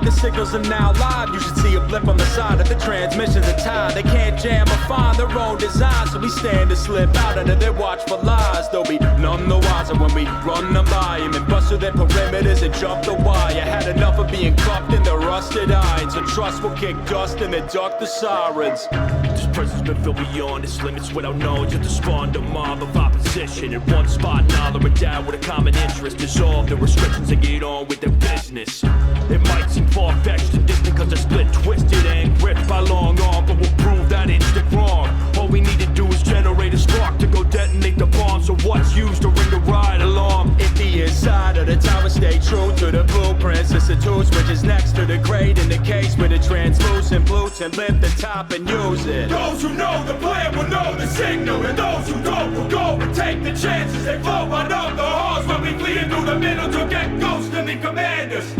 the signals are now live. You should see a blip on the side of the transmissions are tied. They can't jam or find their own design, so we stand to slip out under their watchful eyes. They'll be none the wiser when we run them by them and bust through their perimeters and jump the wire. Had enough of being cuffed in the rusted irons, so trust will kick dust and then duck the sirens. This prison's been filled beyond its limits without knowledge of the spawned a mob of opposition. In one spot, and all are endowed with a common interest. Dissolve the restrictions and get on with their business. It might seem far-fetched and distant cause they're split, twisted, and gripped by long arm, but we'll prove that instant wrong. All we need to do is generate a spark to go detonate the bomb. So what's used to ring the riot alarm? If the inside of the tower stay true to the blueprints, it's the two switches next to the grate in the case with a translucent Bluetooth. Lift the top and use it. Those who know the plan will know the signal, and those who don't will go and take the chances. They flow right up the halls when we fleeing through the middle to get ghosts and the commanders.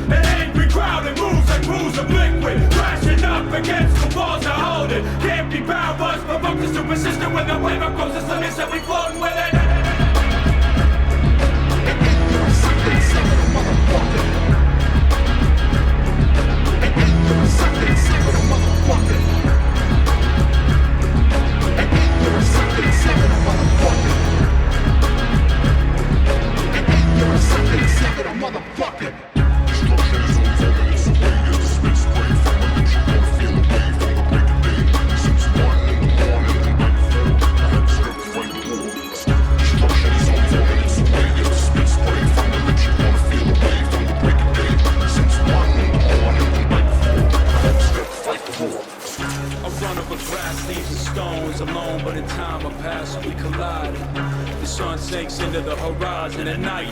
An angry crowd that moves like pools of liquid, crashing up against the walls that hold it. Can't be bound, but provoke us to persistent when the wave up goes the limits and we floating with it.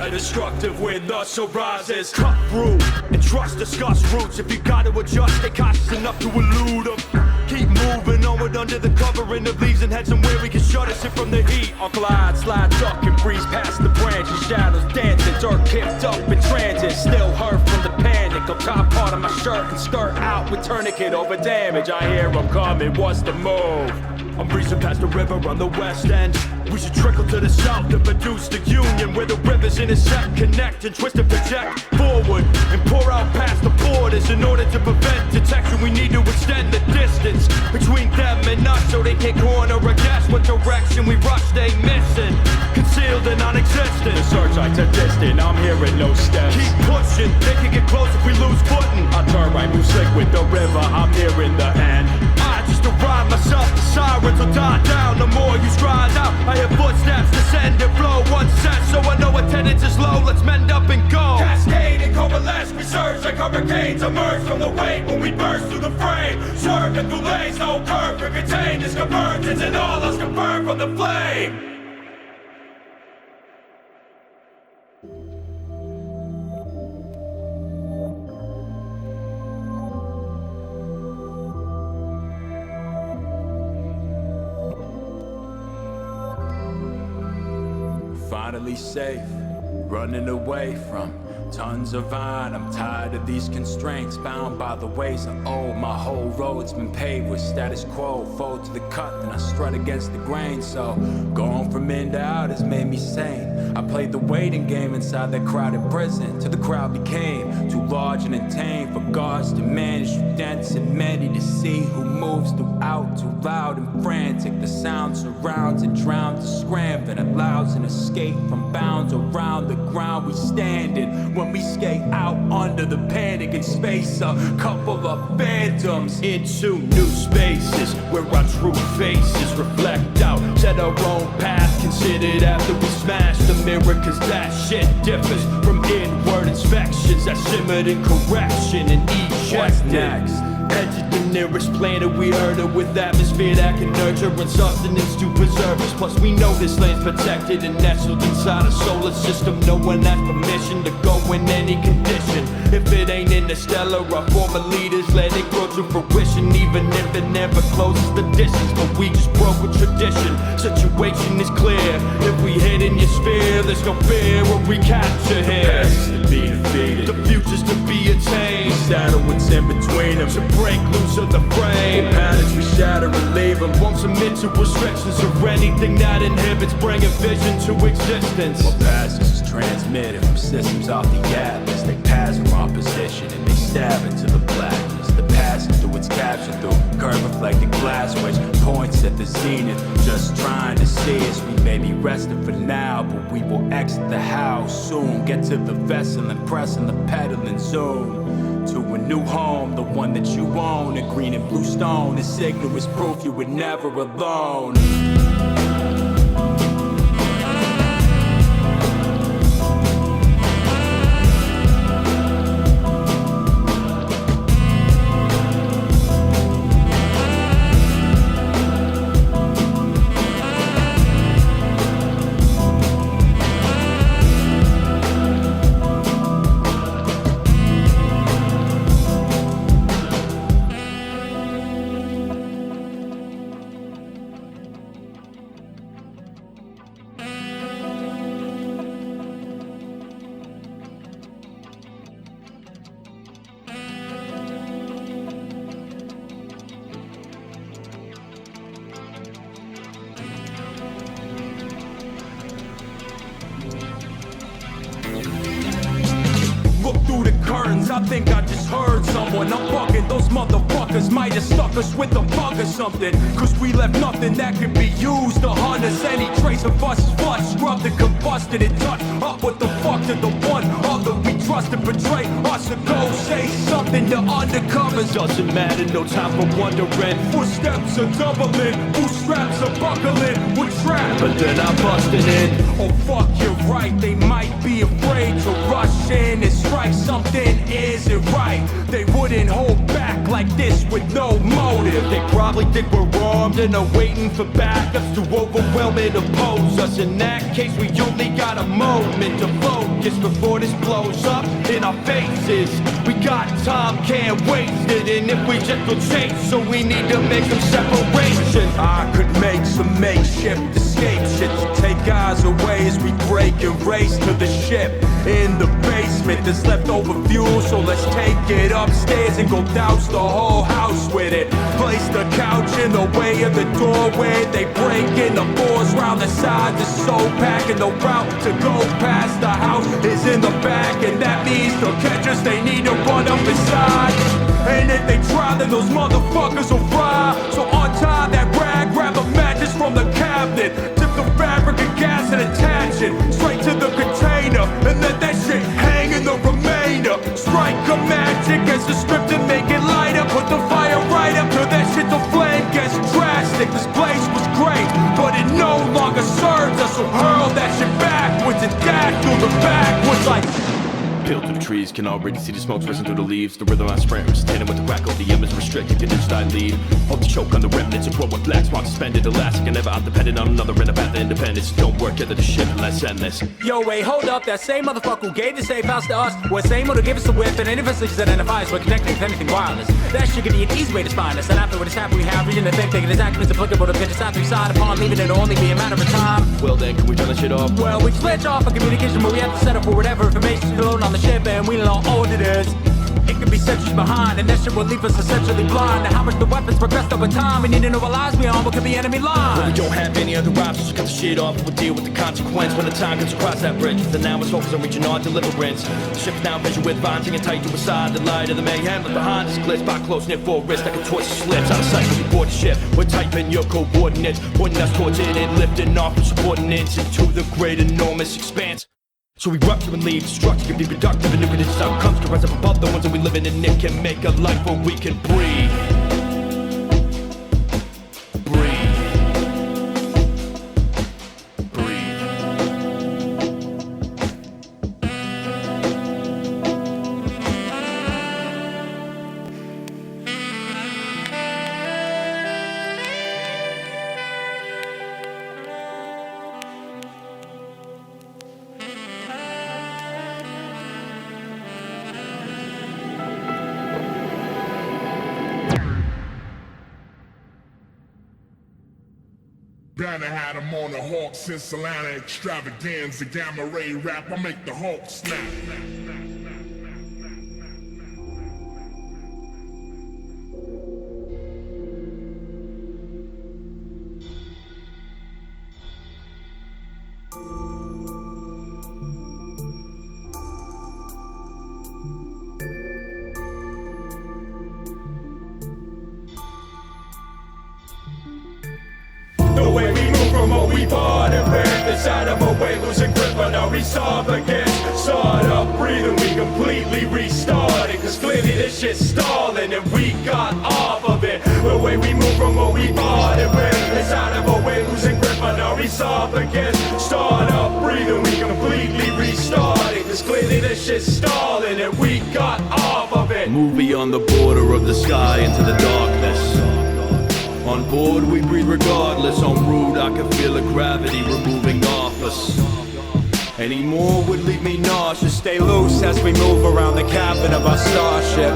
Destructive when thus arises. Cut through and trust discuss roots. If you gotta adjust, stay cautious enough to elude them. Keep moving onward under the covering of leaves and head somewhere we can shut us in from the heat. I'll glide, slide, duck, and breeze past the branches. Shadows dancing, dirt kicked up in transit. Still hurt from the panic. On top part of my shirt and skirt out with tourniquet over damage. I hear them coming, what's the move? I'm breezing past the river on the west end. We should trickle to the south to produce the union where the rivers intersect, connect and twist and project forward and pour out past the borders. In order to prevent detection, we need to extend the distance between them and us so they can't corner or guess what direction we rush. They missing, concealed and non-existent. The searchlights are distant, I'm hearing no steps. Keep pushing, they can get close if we lose footing. I turn right, move slick with the river, I'm nearing the end. I just arrived myself, the sirens will die down. The more you stride out, I hear footsteps descend and flow. One set, so I know attendance is low. Let's mend up and go. Cascade and coalesce, we surge like hurricanes. Emerge from the wake when we burst through the frame. Swerving through lanes, no curve to contain. This convergence and all us can burn from the flame. Finally safe, running away from tons of iron. I'm tired of these constraints, bound by the ways of old. My whole road's been paved with status quo. Fold to the cut, then I strut against the grain. So going from in to out has made me sane. I played the waiting game inside that crowded prison, till the crowd became too large and untamed for guards to manage. Too dense and many to see who moves throughout. Too loud and frantic, the sound surrounds and drowns the scram that allows an escape from bounds around the ground we stand in. When we skate out under the panic in space, a couple of phantoms into new spaces where our true faces reflect out. Set our own path, considered after we smash the mirror, cause that shit differs from inward inspections that simmered in correction and ejected. What's next? Entered the nearest planet we heard of, with atmosphere that can nurture and sustenance to preserve us. Plus we know this land's protected and nestled inside a solar system. No one has permission to go in any condition. If it ain't interstellar, our former leaders let it grow to fruition, even if it never closes the distance. But we just broke with tradition. Situation is clear. If we hit in your sphere, there's no fear or recapture here. The past is to be defeated, the future's to be attained. Shadow what's in between them. To break loose of the frame, patterns we shatter and leave them. Won't submit to restrictions or anything that inhibits bringing vision to existence. What passes is transmitted from systems off the atlas. They pass from opposition and they stab into the blackness. The passing through its capture through curved reflected glass, which points at the zenith, just trying to see us. We may be resting for now, but we will exit the house soon. Get to the vessel and press on the pedal and zoom to a new home, the one that you own. A green and blue stone, the signal is proof you were never alone. Look through the curtains, I think I just heard someone. I'm bugging, those motherfuckers might have stuck us with a bug or something. Cause we left nothing that could be used to hunt us. Any trace of us is flush, scrubbed and combusted and touched up. What the fuck did the one other we trusted betray us? To go say something to undercovers. Doesn't matter, no time for wondering. Footsteps are doubling, bootstraps are buckling. We're trapped, But then I'm busting in. Oh fuck, you're right, they might be afraid to rush in and strike. Something isn't right. They wouldn't hold back like this with no motive. They probably think we're armed and are waiting for backups to overwhelm and oppose us. In that case, we only got a moment to focus before this blows up in our faces. We got time, can't waste it. And if we just go chase, so we need to make some separation. I could make some makeshift escape shit to take eyes away as we break and race to the ship. In the basement, there's leftover fuel, so let's take it upstairs and go douse the whole house with it. Place the couch in the way of the doorway. They break in the doors round the sides, it's so packed, and the route to go past the house is in the back, and that means to catch us, they need to run up inside. And if they try, then those motherfuckers will fry. So untie that rag, grab a mattress from the cabinet, dip the fabric in gas and attach it straight to the container, and let that shit hang in the remainder. Strike a magic as the script and make it light up. Put the fire right up till that shit the flame gets drastic. This place was great, but it no longer serves us, so hurl that shit backwards and dash through the backwards like. Peeled through the trees, can already see the smoke racing through the leaves. The rhythm I sprint, standing with the crackle. The embers restricted, conditioned I lead. Hope to choke on the remnants of pro with black spots suspended. Elastic and never I'm dependent on another in a path of independence. Don't work either the ship unless endless. Yo, wait, hold up, that same motherfucker who gave the safe house to us was same one who gave us the whip, and any of us that identifies we're connected with anything wireless. That shit could be an easy way to spine us, and after what has happened we have reason to think that his action is applicable to pitch us out to side upon leaving it only be a matter of time. Well then, can we turn that shit off? Well, we switch off our communication, but we have to set up for whatever information is loaded on the ship, and we don't know old it is. It could be centuries behind, and that shit will leave us essentially blind to how much the weapons progressed over time. We need to know what lies we on, what could be enemy lines. Well, we don't have any other options, so cut the shit off. We'll deal with the consequence when the time comes across that bridge. The now is focused on reaching our deliverance. The ship's now vision with vines hanging tight to a side. The light of the mayhem left behind us glitz by close knit for wrist like a twist slips out of sight when we board the ship. We're typing your coordinates, pointing us towards it and lifting off from subordinates into the great enormous expanse. So we rupture and leave, structure can be productive and nuclear outcomes to rise up above the ones that we live in, and it can make a life where we can breathe. Banner had him on the Hawk since Atlanta extravaganza, gamma ray rap, I make the Hulk snap. The way we move from what we bought and ripped, inside of a way losing grip on our esophagus. Start up breathing, we completely restarted, cause clearly this shit's stalling and we got off of it. The way we move from what we bought and ripped, inside of a way losing grip on our esophagus. Start up breathing, we completely restarted, cause clearly this shit's stalling and we got off of it. Movie on the border of the sky into the darkness. On board we breathe regardless. En route I can feel the gravity removing off us. Any more would leave me nauseous. Stay loose as we move around the cabin of our starship,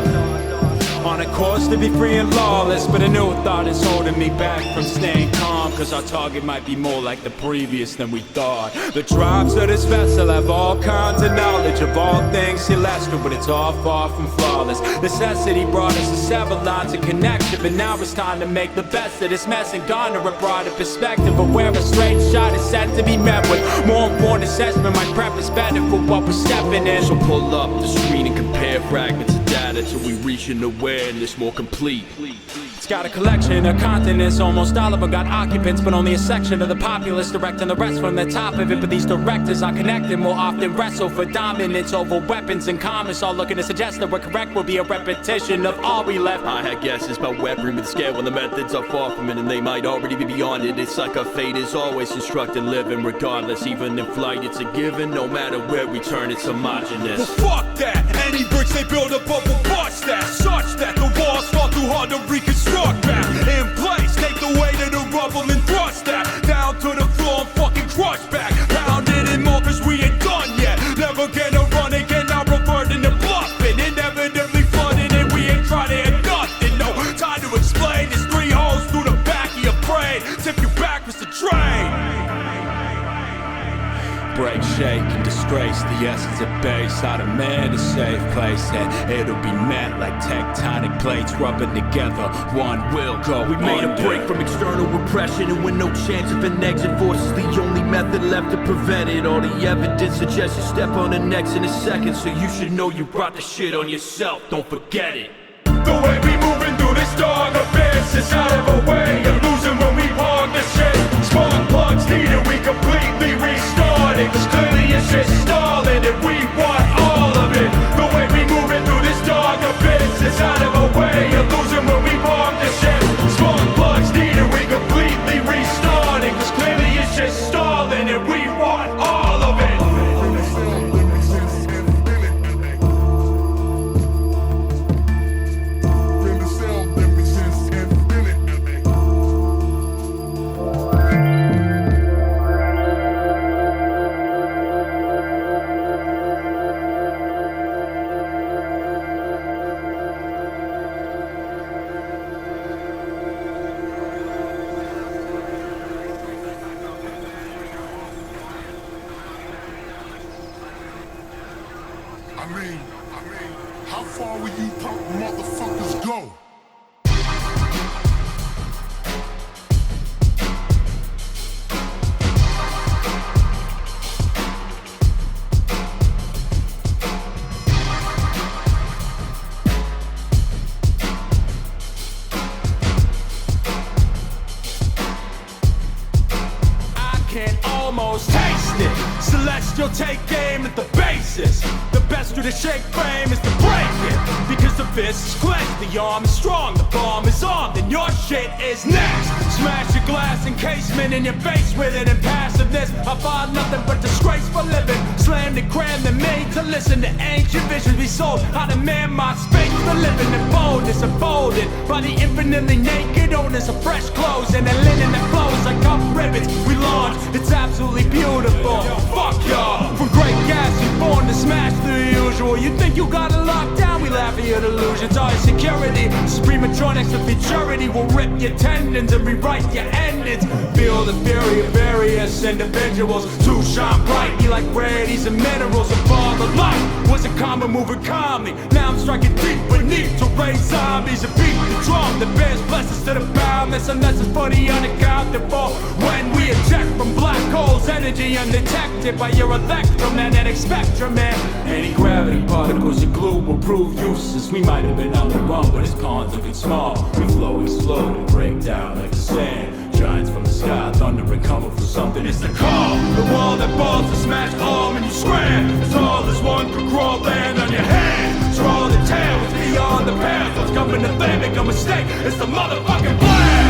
on a course to be free and lawless. But a new thought is holding me back from staying calm, cause our target might be more like the previous than we thought. The tribes of this vessel have all kinds of knowledge of all things celestial, but it's all far from flawless. Necessity brought us to several lines of connection, but now it's time to make the best of this mess and garner a broader perspective of where a straight shot is set to be met with. More informed assessment might prep us better for what we're stepping in. So pull up the screen and compare fragments of data till we reach an awareness more complete. It's got a collection of continents, almost all of them got occupants, but only a section of the populace directing the rest from the top of it. But these directors are connected, more often wrestle for dominance over weapons and commerce, all looking to suggest that we're correct will be a repetition of all we left. I had guesses about weaponry with scale when the methods are far from it, and they might already be beyond it. It's like our fate is always instructed living regardless. Even in flight it's a given, no matter where we turn it's homogenous. Well, fuck that! Any bricks they build above will bust that. Such that the walls fall too hard to reconstruct back. In place, take the weight of the rubble and thrust that down to the floor and fucking crush back. Pound it in more cause we ain't done yet. Never gonna run again, now reverting to bluffing. Inevitably flooded and we ain't trying to hit nothing. No time to explain, there's 3 holes through the back of your brain. Tip you back was the train. Break, shake, and disgrace the essence of base. How to man a safe place, and it'll be met like tectonic plates rubbing together. One will go. We made a break from external repression, and with no chance of an exit, force is the only method left to prevent it. All the evidence suggests you step on the next in a second, so you should know you brought the shit on yourself. Don't forget it. The way we moving through this dark abyss is out of a way of losing when we park the shit. Spark plugs needed, we completely restarted, cause clearly it's just stalling and we want all of it. The way we moving through this dark abyss is out of a way of losing when we park the shit. Spark plugs needed, we completely restarted, cause clearly it's just stalling and we want all of it. I mean, how far will you punk motherfuckers go? Almost taste it. Celestial take aim at the basis. The best through the shake frame is to break it. Because the fist is clenched, the arm is strong, the bomb is on, then your shit is next. Smash your glass encasement in your face with it. In passiveness, I find nothing but disgrace for living. Slammed and crammed and made to listen to ancient visions be sold. How to man my space for living in boldness, emboldened by the infinitely naked owners of fresh clothes and the linen that flows like cup ribbons. We launch, it's absolutely beautiful. Fuck y'all, from great gas you born to smash the usual. You think you got it locked down? We laugh at your delusions. Our security, suprematronics of futurity will rip your tendons and rewrite your endings. Feel the fury of various individuals to shine brightly like rarities and minerals. Above the light was a common moving calmly. Now I'm striking deep beneath to raise zombies and beat the drum that bears blessings to the boundless, unless it's for the unaccounted for. When we eject from black holes, energy undetected by your electromagnetic spectrum, man. Anti-gravity particles and glue will prove useless. We might have been on the run, but it's pawns looking small. We flow, explode, and break down like the sand. shines from the sky, thundering, coming for something. It's the call, the wall that falls to smash arm and you scram. As tall as one could crawl, land on your hand. Scroll the tales beyond the past. What's coming to them, make a mistake. It's the motherfucking blast.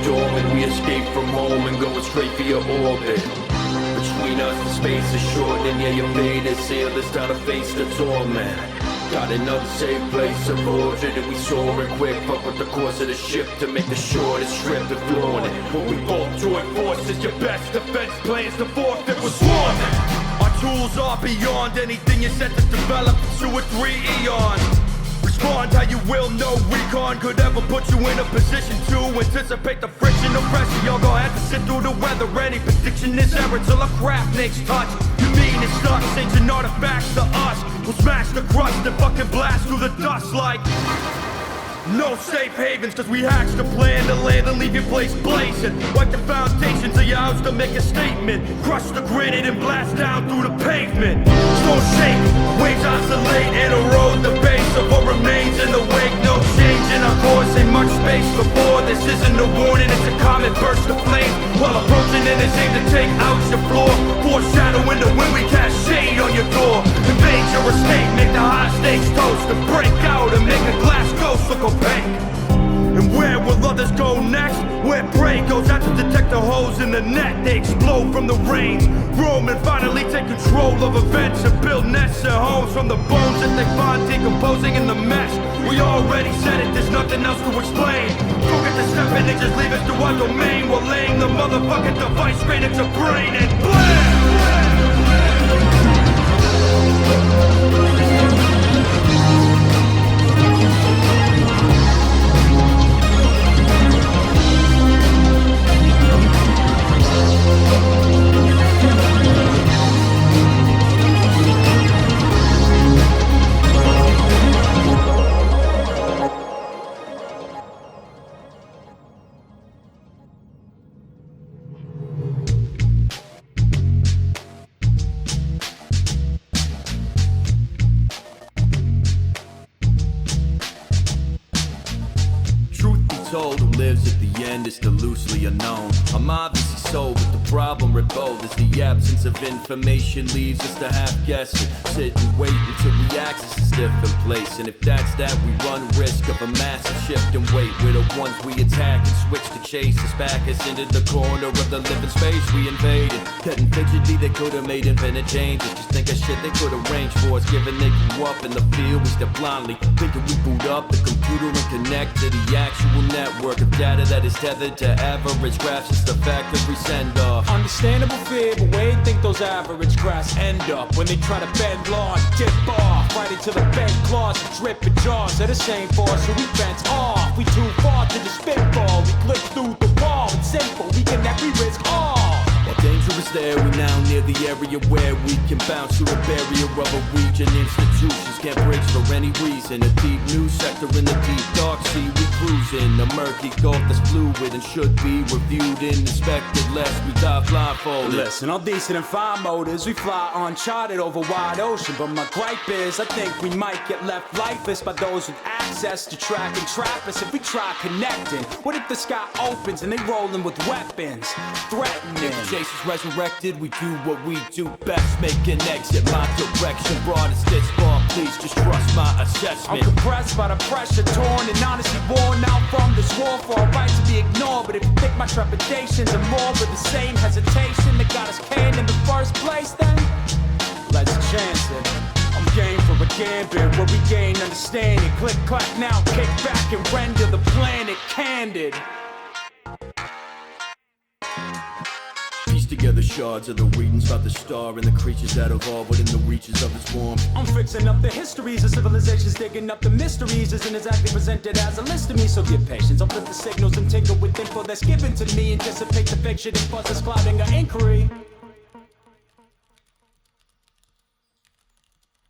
Dormant, we escape from home and going straight for your orbit. Between us the space is short, and yeah, your fate is sealed. It's time to face the torment. Got another safe place aboarded, and we soaring quick. Fuck with the course of the ship to make the shortest trip and flowing it. What we both join forces, your best defense plans to forfeit was swarming. Our tools are beyond anything you set to develop into a 3 eon. Respond how you will, no recon could ever put you in a position to anticipate the friction, no pressure. Y'all gon' have to sit through the weather. Any prediction is error till a craft makes touch. You mean it's not ancient artifacts to us? We'll smash the crust and fucking blast through the dust like no safe havens, cause we hatched a plan to land and leave your place blazing. Wipe the foundations of your house to make a statement. Crush the granite and blast down through the pavement. Storm shake, waves oscillate and erode the base of what remains in the wake. No change in our course, ain't much space before. This isn't a warning, it's a comet burst of flame. While approaching and it's aimed to take out your floor. Foreshadowing the when we cast shade on your door. Invade your estate, make the high stakes toast. To break out and make a glass ghost look opaque. And where will others go next? Where prey goes out to detect the holes in the net. They explode from the rains, roam and finally take control of events. And build nests and homes from the bones that they find decomposing in the mess. We already said it, there's nothing else to explain. Don't get to step in and just leave us to our domain. We're laying the motherfucking device straight into brain and blam! Who lives at the end is the loosely unknown. I'm obviously so, but the problem with both is the absence of information leaves us to half guessing. Sit and wait until we access a different place. And if that's that, we run risk of a massive shift in weight. We're the ones we attack and switch to chase us back us into the corner of the living space we invaded. Getting fidgety, they could've made infinite changes. Just think of shit they could've arranged for us. Given they grew up in the field, we step blindly thinking we boot up the computer and connect to the actual network of data that is tethered to average graphs. It's the fact that we send off Understandable fear, but where you think those average graphs end up when they try to bend law and dip off right into the bent claws and dripping jaws. They're the same for us, so we fence off. We too far to the spitball. We clip through the wall. It's simple, we connect, we risk all. While danger is there, we now near the area where we can bounce through a barrier of a region. Institutions can't bridge for any reason. A deep new sector in the deep dark sea we cruise in. A murky gulf that's fluid and should be reviewed and inspected lest we die blindfolded. Listen, all decent and fine motors, we fly uncharted over wide ocean. But my gripe is, I think we might get left lifeless by those with access to track and trap us if we try connecting. What if the sky opens and they rolling with weapons, threatening? Chase is resurrected, we do what we do best. Make an exit, my direction brought us this far. Please just trust my assessment. I'm compressed by the pressure, torn and honestly worn out from this war for a right to be ignored. But if you think my trepidations are more of the same hesitation that got us canned in the first place, then let's chance it. I'm game for a gambit where we gain understanding. Click, clack, now kick back and render the planet candid. Piece together shards of the readings about the star and the creatures that evolve within the reaches of its warmth. I'm fixing up the histories of civilizations, digging up the mysteries. Isn't exactly presented as a list to me, so give patience. I'll flip the signals and tinker with info that's given to me. Anticipate the fiction and buzz is clouding our inquiry.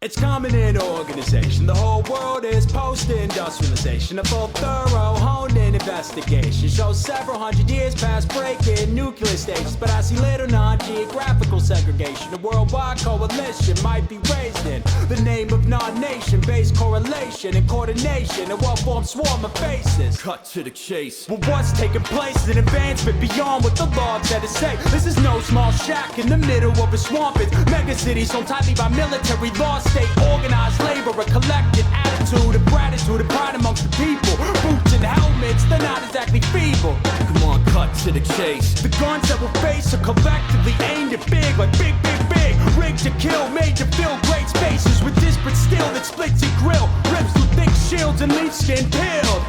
It's common in organization. The whole world is post-industrialization. A full, thorough, honed-in investigation shows several hundred years past breaking nuclear stages. But I see little non-geographical segregation. A worldwide coalition might be raised in the name of non-nation based correlation and coordination. A well-formed swarm of faces. Cut to the chase. Well, what's taking place is an advancement beyond what the law had to say. This is no small shack in the middle of a swamp. It's mega cities owned tightly by military law, state organized labor, a collective attitude of gratitude and pride amongst the people. Boots and helmets, they're not exactly feeble. Come on, cut to the chase. The guns that we'll face are collectively aimed at big, like big, big, big. Rigged to kill, made to fill great spaces with disparate steel that splits your grill. Rips through thick shields and leaf skin peeled.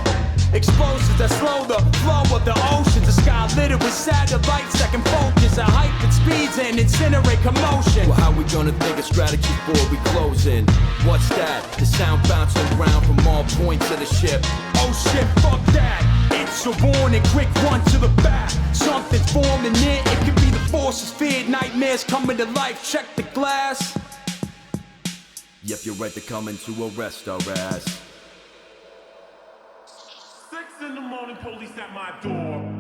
Explosives that slow the flow of the oceans. The sky littered with satellites that can focus at height that speeds and incinerate commotion. Well, how we gonna think of strategy before we close in? What's that? The sound bouncing around from all points of the ship. Oh shit, fuck that. It's a warning, quick run to the back. Something's forming it. It could be the forces feared, nightmares coming to life. Check the glass. Yep, you're right, they're coming to arrest our ass. 6 in the morning, police at my door.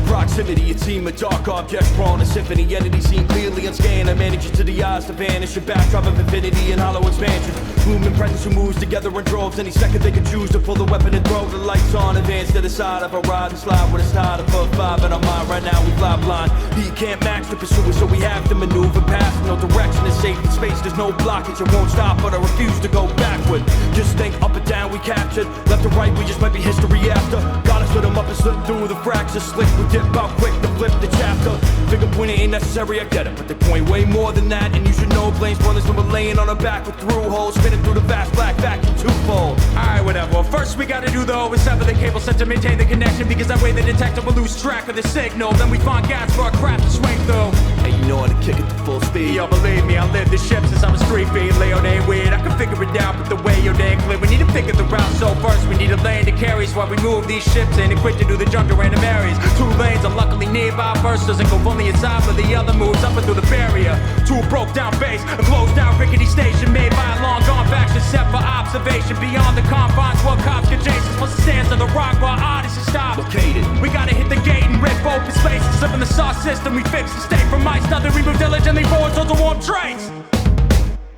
Proximity, a team of dark objects drawn a symphony. Entities seen clearly unscanned. I manage to the eyes to vanish. A backdrop of infinity and hollow expansion. Gloom and presence who moves together in droves. Any second they can choose to pull the weapon and throw the lights on. Advance to the side of a ride and slide with a start above 5 in our mind. Right now we fly blind. He can't match the pursuer, so we have to maneuver past. No direction is safe in space. There's no blockage. It won't stop, but I refuse to go backward. Just think up and down we captured. Left or right we just might be history after. Gotta split them up and slip through the fractures. Slick we dip out quick to flip the chapter. Finger pointing ain't necessary, I get it, but they point way more than that. And you should know Blaine's brothers when we're laying on our back with through holes, spinning through the vast black vacuum twofold. Alright, whatever. Well, first we gotta do though is sever the cable set to maintain the connection, because that way the detector will lose track of the signal. Then we find gas for our craft to swing through. Hey, you know how to kick it to full speed. Yo, believe me, I lived this ship since I was 3 feet. Leo ain't weird, I can figure it out, but the way you're dang clear. We need to figure the route, so first we need a lane to carry. So while we move these ships in and quit to do the jump to random areas. 2 lanes are luckily nearby. First doesn't go fully inside, but the other moves up and through the barrier. 2 broke down base, a closed down rickety station made by a long gone faction set for observation beyond the confines. What cops get chases plus the stands of the rock while artists stop. Located. We gotta hit the gate and rip open spaces. Slip in the sauce system, we fix the state from ice. Nothing we move diligently forward towards the warm trace.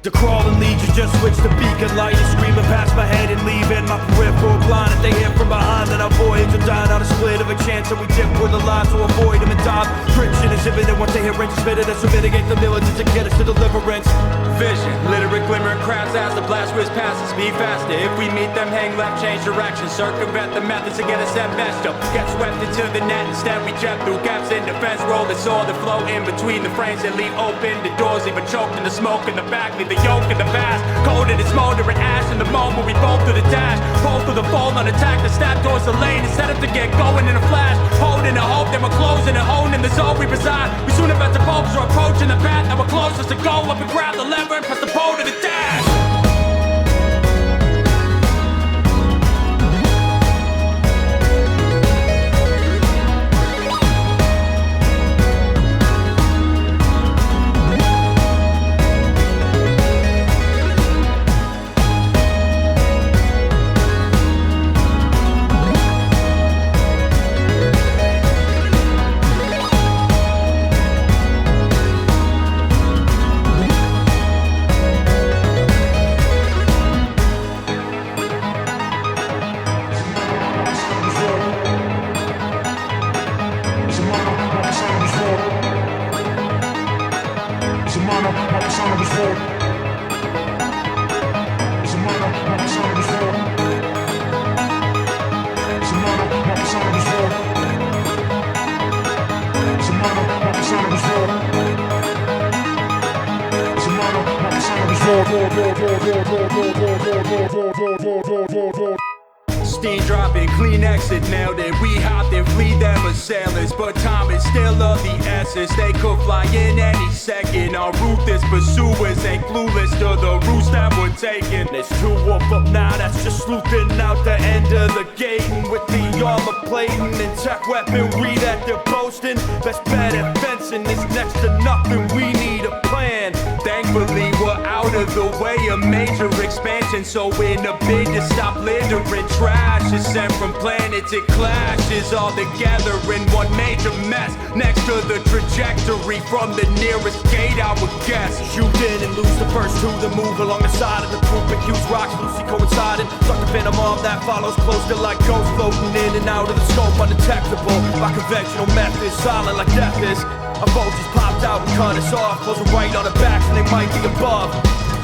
The crawling legion just switched the beacon light and screaming past my head and leaving my peripheral blind. If they hit from behind, then our voyage will die on a split of a chance. And we dip with the line to avoid them and dive. Friction is imminent once they hit range spitted us to mitigate the militants and get us to deliverance. Vision, literate glimmering crowds as the blast whiz passes. Speed faster. If we meet them, hang left, change direction. Circumvent the methods to get us that messed up. Get swept into the net, instead we jet through gaps in defense. Roll the sword that flow in between the frames and leave open the doors, even choked in the smoke in the back. Leave the yoke in the past, cold in its smoldering ash. In the moment we both through the dash, both through the fall on attack. The snap doors the lane and set up to get going in a flash. Holding a hope that we're closing and holding the zone we reside. We soon have the folks are approaching the path that we're closest to go. Up and grab the lever and press the pole to the dash. It's Steam dropping, clean exit, nailed it. We hopped and flee them assailants, but time is still of the essence. They could fly in any second. Our ruthless pursuers ain't clueless to the routes that we're taking. There's two wolf up now, that's just sleuthing out the end of the gate. And with the armor plating and tech weaponry that they're boasting, best bet at fencing is next to nothing. We need a plan. Thankfully, we're out of the way of major expansion. So in a bid to stop littering, trash is sent from planets. It clashes all together in one major mess. Next to the trajectory from the nearest gate, I would guess. Shoot in and lose the first two that move along the side of the group. Accuse rocks loosely coinciding. Suck the venom arm that follows close to like ghosts floating in and out of the scope, undetectable by conventional methods, silent like death is. Our vultures popped out and cut us off, closing right on the backs and they might be above.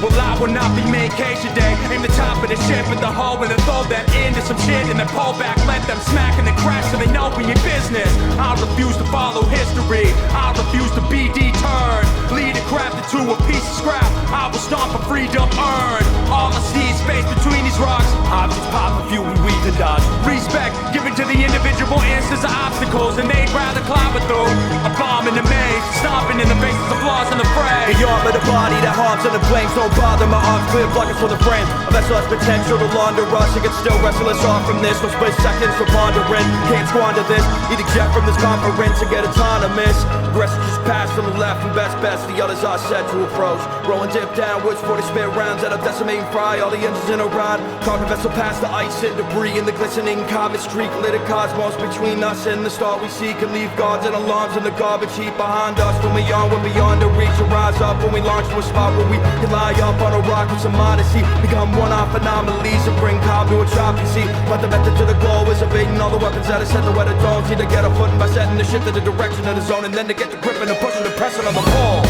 Well, I will not be main cage today. Aim the top of the ship at the hull when they throw that into some shit and then pull back, let them smack and then crash so they know we in business. I refuse to follow history. I refuse to be deterred. Lead and craft into a piece of scrap. I will stomp for freedom earned. All I see is space between these rocks. Objects pop a few, we weave and dodge. Respect given to the individual answers of obstacles, and they'd rather climb it through a bomb in the maze, stomping in the faces of flaws in the fray. The arm of the body that harms and the flames don't bother. My arms clear, blockers for the frame. A vessel has potential to launder us. It can still wrestle us off from this. No split seconds for pondering. Can't squander this. Need to jet from this conference and get autonomous. The rest is just pass from the left and best. The others are set to approach. Rolling dip downwards for the spare rounds that are decimating fry. All the engines in a rod. Cargo vessel past the ice and debris in the glistening comet streak. Lit a cosmos between us and the star we seek. And leave guards and alarms in the garbage heap behind us. When we yawn, when beyond the reach, to rise up when we launch to a spot where we can lie up on a rock with some modesty. Become one-off anomalies and bring calm to a chop, you see. But the method to the goal is evading all the weapons that are set to where the domes. Need to get a footing by setting the ship to the direction of the zone, and then to get the grip and the pushing the pressing on the pole.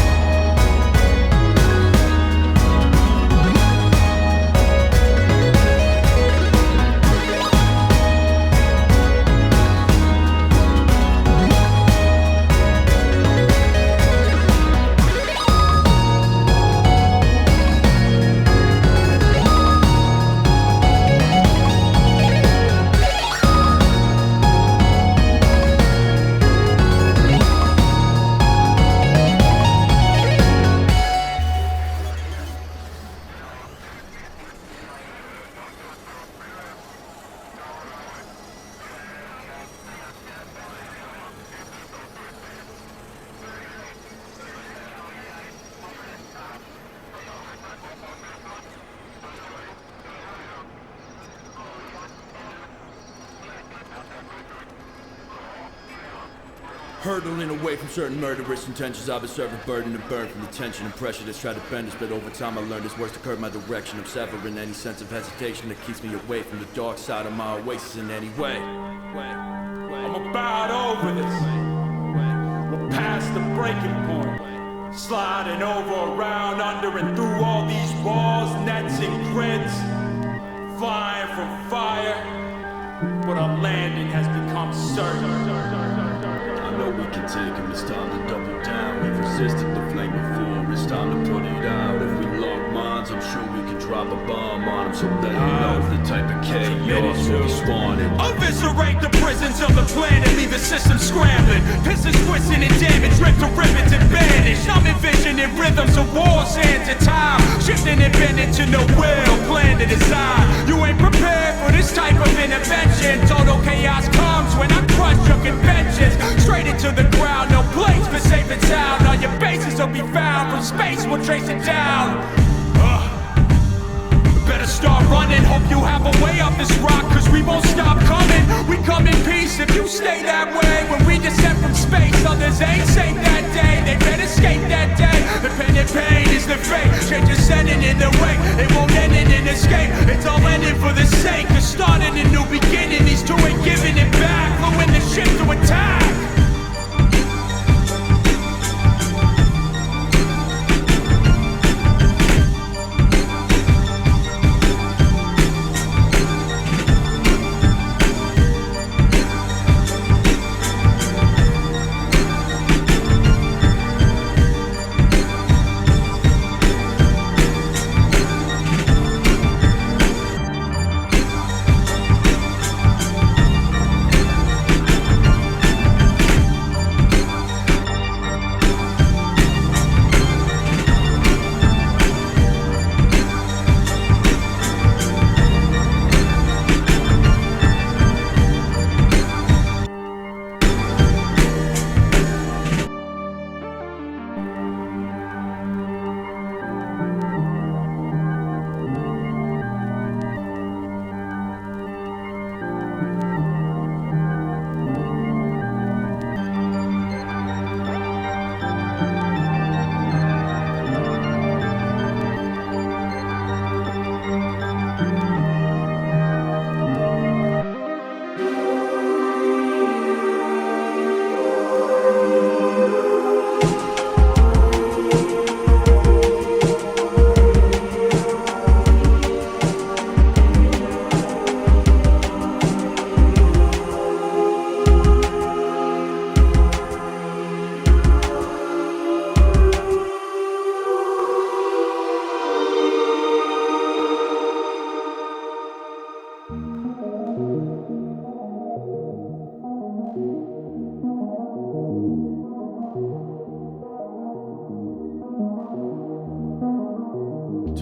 Hurtling away from certain murderous intentions, I've been serving burden and burn from the tension and pressure that's tried to bend us. But over time I learned it's worse to curb my direction. I'm severing any sense of hesitation that keeps me away from the dark side of my oasis in any way. I'm about over this. We're past the breaking point. Sliding over, around, under, and through all these walls, nets and grids. Flying from fire, but our landing has become certain. I know we can take him, it's time to double down. We've resisted the flame before, it's time to put it out. If we lock minds, I'm sure we can drop a bomb on them. So let them know the type of chaos we spawning. Eviscerate the prisons of the planet, leave the system scrambling. Pistons twisting and damage, ripped to ribbons and banished. I'm envisioning rhythms of war, sands of time, shifting and bending to no will, plan to design. You ain't prepared for this type of intervention. Total chaos comes when I crush your conventions. Straight into the ground, no place but safe and sound. All your bases will be found, from space we'll trace it down. Better start running, hope you have a way up this rock, cause we won't stop coming. We come in peace if you stay that way. When we descend from space, others ain't safe that day. They better escape that day. The pain and pain is the fate. Change is setting in their way. It won't end in an escape. It's all ending for the sake of starting a new beginning. These two ain't giving it back, flowing the ship to attack.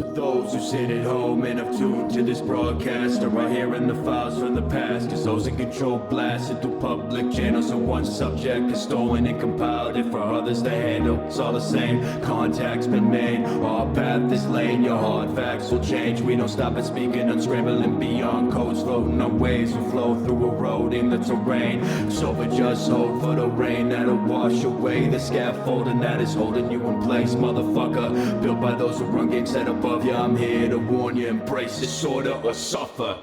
To those who sit at home and have tuned to this broadcast, or are hearing the files from the past, cause those in control blast it through public channels. So one subject is stolen and compiled it for others to handle. It's all the same, contact's been made, our path is laid. Your hard facts will change, we don't stop at speaking, unscrambling beyond codes, floating on waves will flow through eroding the terrain. So we just hope for the rain that'll wash away the scaffolding that is holding you in place, motherfucker. Built by those who run games set above you, I'm here to warn you, embrace disorder or suffer.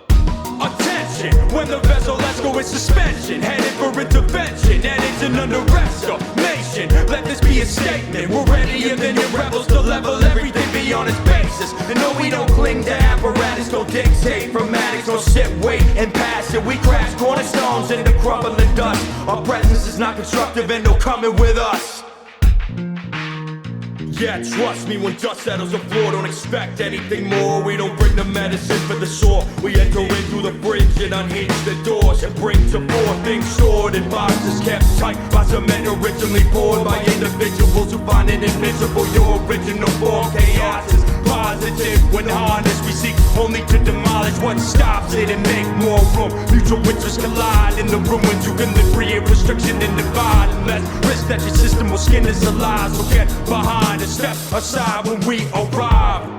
Attention, when the vessel let's go in suspension, headed for intervention, and it's an under exclamation. Let this be a statement, we're readier than your rebels to level everything beyond its basis. And no, we don't cling to apparatus, don't dictate from addicts, don't sit, wait, and pass it. We crash cornerstones into crumbling dust. Our presence is not constructive and no coming with us. Yeah, trust me, when dust settles the floor, don't expect anything more. We don't bring the medicine for the sore. We enter in through the bridge and unhinge the doors and bring to forth things stored in boxes kept tight by cement originally poured by individuals who find it invincible. Your original form, chaos is positive. When harnessed, we seek only to demolish what stops it and make more room. Mutual interests collide in the ruins. You can live free of restriction and divide, and less risk that your system will skin us alive. So get behind and step aside when we arrive.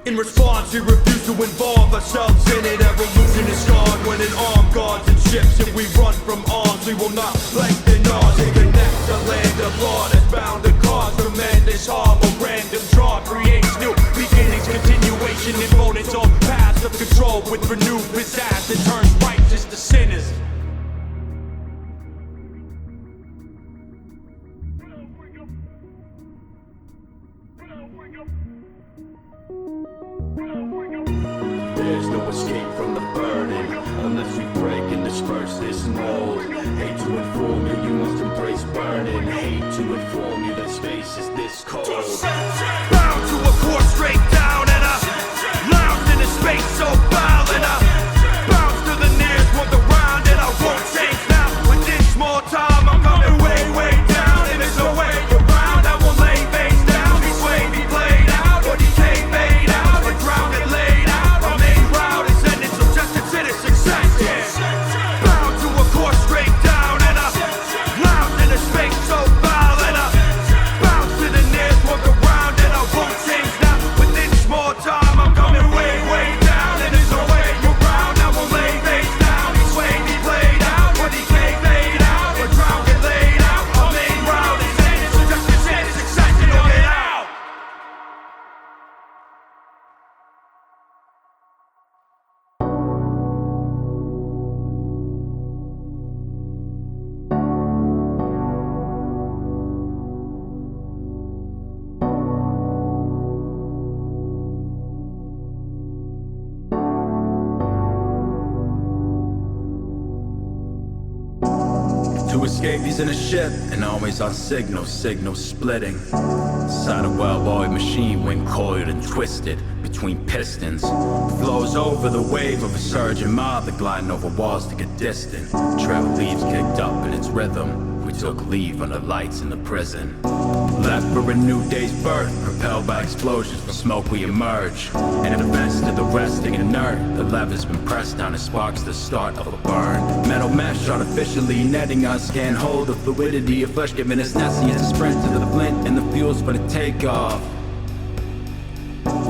In response, we refuse to involve ourselves in it. Evolution is scarred when an arm guards and ships. If we run from arms, we will not lengthen ours. And connect the land of law that's bound to cause tremendous harm. A random draw creates new beginnings, continuation, opponents on paths of control with renewed pizzazz that turns righteous to sinners. There's no escape from the burden unless we break and disperse this mold. Hate to inform you, you must embrace burning. Hate to inform you that space is this cold. Bound to a course straight down and a lounge in a space so foul and a bounce to the nearest one around and I won't change now. With this small time I'm coming way, way down and there's no way around. I won't lay face down, be swayed, be played out, or decay, fade out, or drown and laid out. Our main route is ended, so just consider success, yeah. Bound to a course straight down and a lounge in a space so foul and a bounce to the nearest one around. To escape, he's in a ship, and always on signal splitting. Inside a well-oiled machine, wind coiled and twisted between pistons. Flows over the wave of a surging mob that gliding over walls to get distant. Trail leaves kicked up in its rhythm. We took leave under lights in the prison. Left for a new day's birth, propelled by explosions from smoke we emerge. And events to the resting inert, the lever's been pressed down and sparks the start of a burn. Metal mesh artificially netting us, can't hold the fluidity of flesh, giving us nescience to sprint to the flint and the fuels for the takeoff.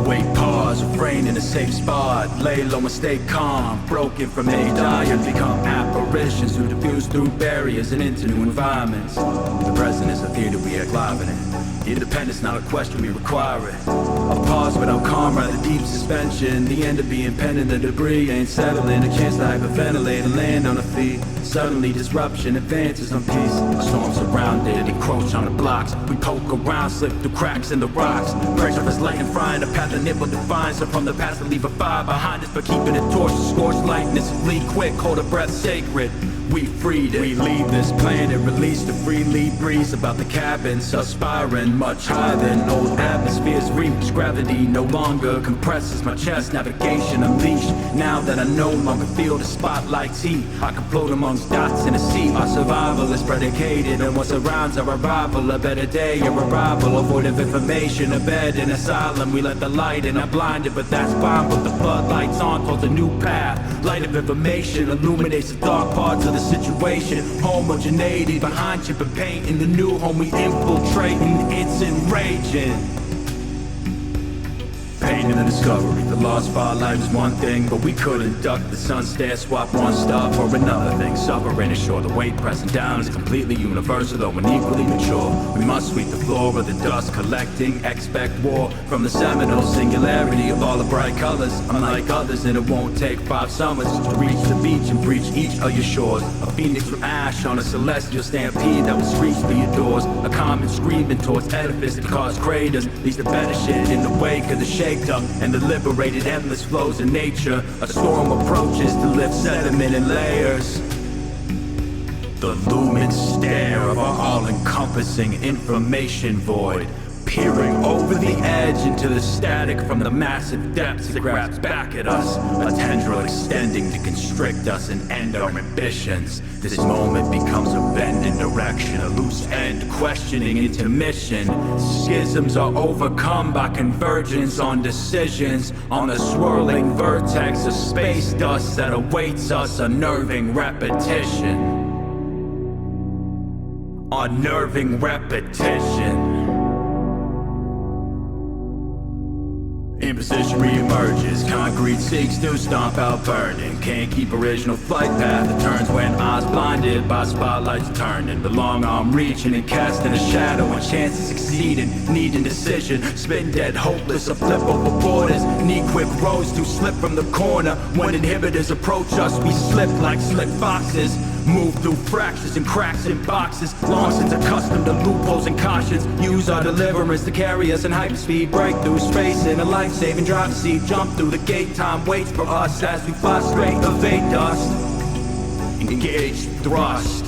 Wait, pause, refrain in a safe spot. Lay low and stay calm. Broken from a dire, become apparitions who diffuse through barriers and into new environments. The present is a theater we act live in it. Independence not a question, we require it. A pause without calm, rather deep suspension. The end of being pending, the debris ain't settling. A chance to hyperventilate and land on a feet. Suddenly disruption advances on peace. A storm surrounded, encroach on the blocks. We poke around, slip through cracks in the rocks. Pressure is light and frying, the path of nibble defines. So from the past to leave a fire behind us, but keeping it torch to scorch lightness. Flee quick, hold a breath sacred. We freed it. We leave this planet, release the freely breeze about the cabins, aspiring much higher than old atmospheres reach. Gravity no longer compresses my chest, navigation unleashed. Now that I no longer feel the spotlight's heat, I can float amongst dots in a sea. Our survival is predicated on what surrounds our arrival. A better day, a arrival, a void of information, a bed in asylum. We let the light in, I'm blinded, but that's fine. Put the floodlights on towards a new path. Light of information illuminates the dark parts of the situation. Homogeneity behind chip and paint. In the new home we infiltrating, it's enraging. Pain in the discovery, the lost spotlight was one thing, but we couldn't duck the sun stare, swap one star for another thing. Suffering is sure, the weight pressing down is completely universal, though unequally mature. We must sweep the floor of the dust collecting, expect war from the seminal singularity of all the bright colors. Unlike others, and it won't take 5 summers to reach the beach and breach each of your shores. A phoenix from ash on a celestial stampede that will screech through your doors. A comet screaming towards edifice that caused craters, leaves the better shit in the wake of the shaked up and the liberated endless flows of nature. A storm approaches to lift sediment in layers. The lumen stare of our all-encompassing information void, peering over the edge into the static from the massive depths that grabs back at us. A tendril extending to constrict us and end our ambitions. This moment becomes a bend in direction, a loose end questioning intermission. Schisms are overcome by convergence on decisions, on the swirling vertex of space dust that awaits us, unnerving repetition. Unnerving repetition. Imposition reemerges, concrete seeks to stomp out burning. Can't keep original flight path, it turns when eyes blinded by spotlights turning. The long arm reaching and casting a shadow and chance of succeeding, needing decision. Spin dead, hopeless, a flip over borders. Need quick roads to slip from the corner. When inhibitors approach us, we slip like slick foxes. Move through fractures and cracks in boxes. Long since accustomed to loopholes and cautions. Use our deliverance to carry us in hyperspeed. Break through space in a life-saving driver's seat. Jump through the gate, time waits for us as we fly straight, evade dust. Engage, thrust.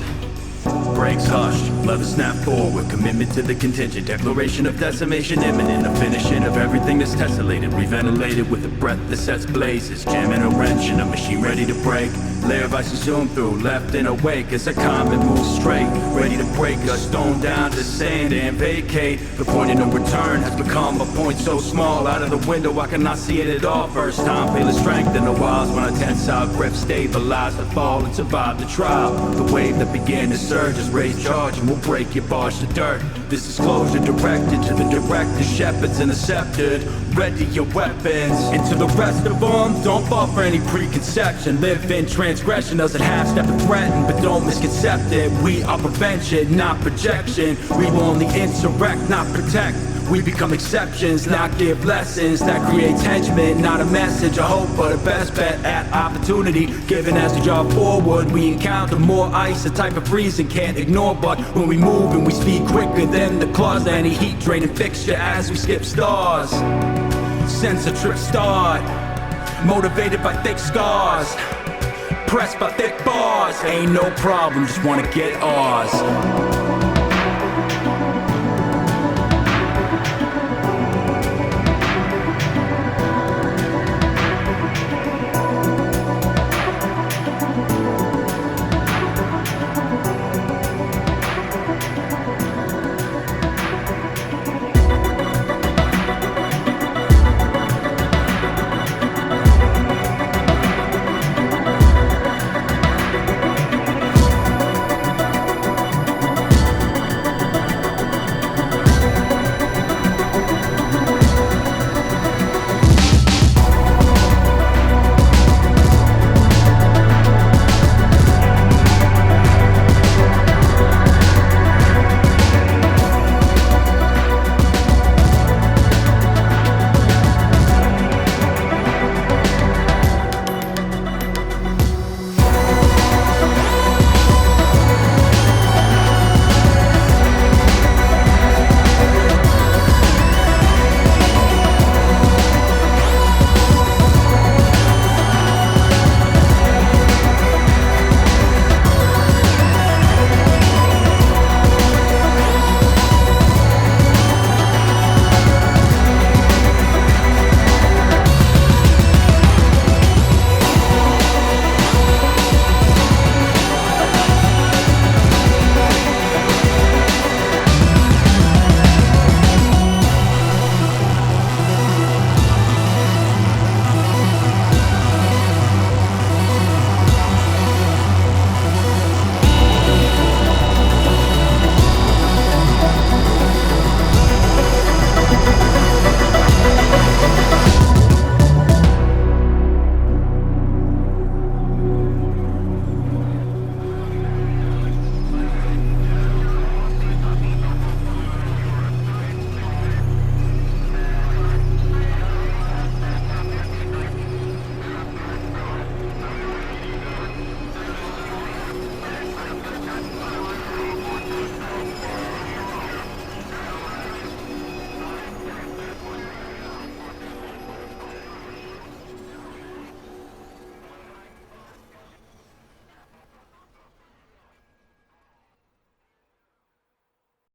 Brakes hushed, leather snap forward. Commitment to the contingent, declaration of decimation imminent. A finishing of everything that's tessellated, reventilated with a breath that sets blazes. Jamming a wrench in a machine ready to break. Layer of ice zoom through, left and awake as a comet moves straight, ready to break us, stone down to sand and vacate. The point of no return has become a point so small. Out of the window I cannot see it at all. First time feeling strength in the wilds when I tense out grip, stabilize the fall and survive the trial. The wave that began to surge has raised charge and will break your barge to dirt. This disclosure directed to the director, shepherds and the sceptered. Ready your weapons. And to the rest of them, don't fall for any preconception. Live in transgression, doesn't half-step and threaten, but don't misconcept it. We are prevention, not projection. We will only insurrect, not protect. We become exceptions, not give lessons. That creates henchmen, not a message. A hope for the best bet at opportunity. Given as we drive forward, we encounter more ice, a type of freezing can't ignore. But when we move and we speed quicker than the claws, any heat draining fixture as we skip stars. Sensor trip start, motivated by thick scars. impressed by thick bars. Ain't no problem, just wanna get ours.